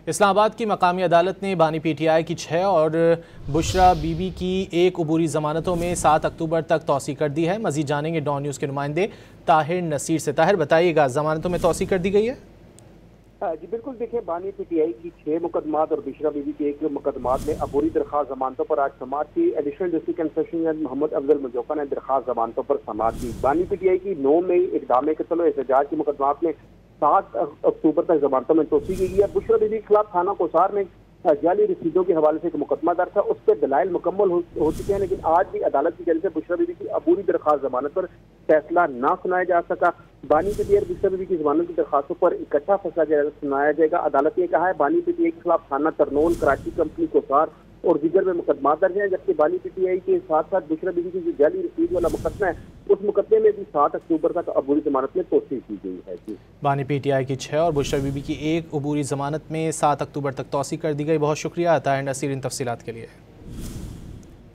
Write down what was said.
اسلام آباد کی مقامی عدالت نے بانی پی ٹی آئی کی 6 اور بشرا بی بی کی 1 عبوری ضمانتوں میں 7 اکتوبر تک توسیع کر دی ہے۔ مزید جانیں گے ڈان نیوز کے نمائندے طاہر نصیر سے۔ طاہر بتائیے گا، ضمانتوں میں توسیع کر دی گئی ہے؟ جی بالکل، دیکھیں بانی پی ٹی آئی کی 6 مقدمات اور بشرا بی بی کے 1 مقدمات میں عبوری درخواست ضمانتوں پر آج سماعت کی۔ ایڈیشنل ڈسٹرکٹ اینڈ سیشن جج محمد افضل مجوکا نے درخواست ضمانتوں پر سماعت کی۔ بانی پی ٹی آئی کی 9 مئی اقدام قتل و احتجاج کے مقدمات میں 7 اکتوبر تک ضمانتوں میں توسیع کی گئی ہے۔ بشرا بی بی کے خلاف تھانہ کوسار میں جعلی رسیدوں کے حوالے سے ایک مقدمہ درج تھا، اس پہ دلائل مکمل ہو چکے ہیں، لیکن آج بھی عدالت کی جانب سے بشرا بی بی کی عبوری درخواست ضمانت پر فیصلہ نہ سنایا جا سکا۔ بانی پی ٹی آئی اور بشرا بی بی کی ضمانت کی درخواستوں پر اکٹھا فیصلہ سنایا جائے گا۔ عدالت نے کہا ہے بانی پی ٹی آئی کے خلاف تھانہ ترنول، کراچی کمپنی کوسار اور دیگر میں مقدمات درج ہیں، جبکہ بانی پی ٹی آئی کے ساتھ ساتھ بشرا بی بی کی جو جعلی رسید والا مقدمہ ہے، اس مقدمے میں بھی 7 اکتوبر تک عبوری ضمانت میں توسیع کی گئی ہے۔ بانی پی ٹی آئی کی 6 اور بشرا بی بی کی 1 عبوری ضمانت میں 7 اکتوبر تک توسیع کر دی گئی۔ بہت شکریہ طاہر نصیر ان تفصیلات کے لیے۔